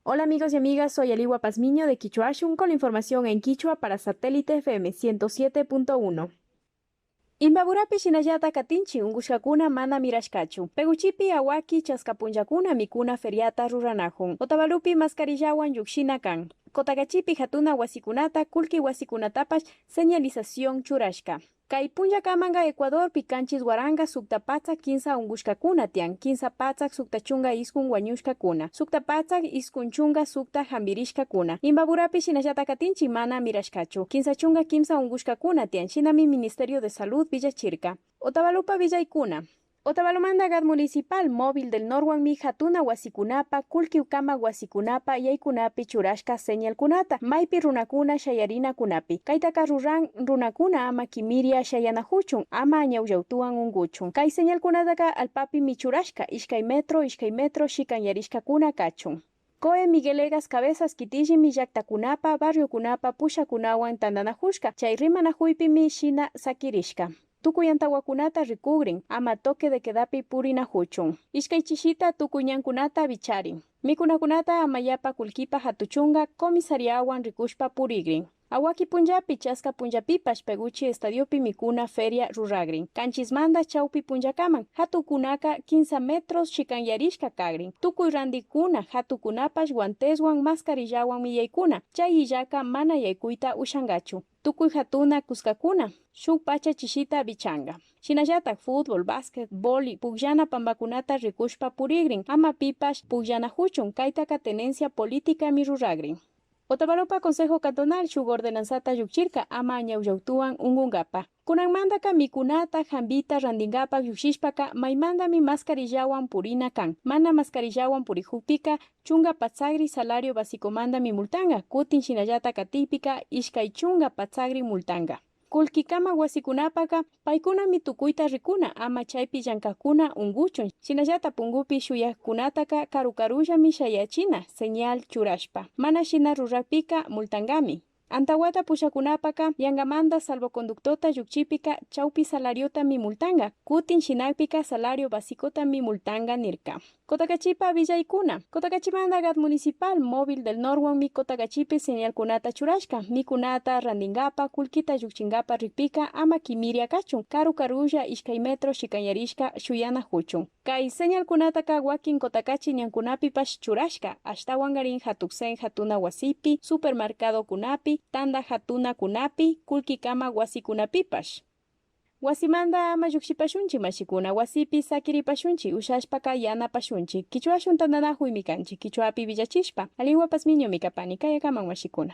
Hola amigos y amigas, soy Aliwa Pazmiño de Quichuashun con la información en Quichua para Satélite FM 107.1. Imbaburapi shinallata katinchi ungushkakuna mana mirashkachu. Peguchipi awaki chaskapunjakuna mikuna feriata ruranajun. Otavalupi mascarillawan yukshina kan. Kotagachipi hatuna wasikunata kulki wasikunatapash señalización churashka. Kay punllakamanga Ecuador picanchis waranga sukta patzak kinsa ungushkakuna tian, kinsa patzak sukta chunga iskun wañushkakuna, sukta patzak iskun chunga sukta hambirishkakuna. Imbaburapi shinallata katinchi mana mirashkachu. Kinsa chunga kimsa ungushkakuna tian, shinami Ministerio de Salud Villachirca. Otavalupa Villaykuna. Otavalumanda Gad Municipal Móvil del Norwan mi hatuna wasikunapa, kulkiukama wasikunapa, yaykunapi churashka señal kunata, maypi runakuna shayarina kunapi. Kaitaka ruran runakuna ama kimiria shayanahuchun, ama añauyautuan unguchun. Kai señal kunataka alpapi mi churashka, ishkay metro, shikan yarishka kuna kachun. Koe Miguelegas cabezas kitiji mi llaktakunapa, barrio kunapa, pusha kunawan tandanahushka, chay rimanahuipi mi shina sakirishka. Tukuyantawakunata rikugrin, ama toque de quedapi purinahuchun. Ishkay chishita tukuñankunata bicharin. Mikunakunata amayapa kulkipa hatuchunga comisariawan rikushpa purigrin. Awaki punjapi chaska punjapipash peguchi estadiopi mikuna feria ruragrin. Kanchismanda chaupi punjakaman. Hatukunaka 15 metros shikanyarishka kagrin. Tukuy randikuna hatukunapash guanteswan mascarillawan miyaykuna. Chay illaka mana yaykuita ushangachu. Tukuy hatuna kuskakuna. Shuk pacha chishita bichanga. Shinallatak fútbol, básquetbol, pugllana pambakunata rikushpa purigrin. Ama pipash pugllana huchun. Kaitaka tenencia política mi ruragrin. Otavalopa Consejo Cantonal shuk ordenanzata yukchirka ama añauyautuan ungungapa. Kunanmandaka mikunata jambita randingapa yukshishpaka maymandami mascarillawan purina kan. Mana mascarillawan purihupika chunga patsagri salario básicomanda mi multanga. Kutin shinallata katipika ishkay chunga patsagri multanga. Kulkikama wasikunapaka paykuna mitukuita rikuna ama chaypi llankakuna unguchun. Shinallata pungupi shuyakunataka karukarullami shayachina señal churashpa. Mana shina rurapika multangami. Antawata pushakunapaka yangamanda salvoconductota yukchipika chaupi salariota mi multanga. Kutin shinapika salario basicota mi multanga nirka. Kotakachipa Villaykuna. Kotakachimanda Gad Municipal Móvil del Norwan mi Kotakachipi señal kunata churashka. Mi kunata randingapa kulkita yukchingapa ripika ama kimiria kachun. Karukarulla ishkay metro shikanyarishka shuyana huchun. Kay señal kunataka wakin Kotakachi ñankunapipash churashka. Ashtawangarin hatuksen hatuna wasipi, supermercado kunapi, tanda hatuna kunapi, kulkikama wasikunapipash. Wasimanda ama yukshipashunchi mashikuna, wasipi sakiripashunchi, ushashpaka yanapashunchi. Quichuashun tandanahuy mikanchi, quichuapi villachishpa. Aliwa Pazmiño mikapani, kayakaman mashikuna.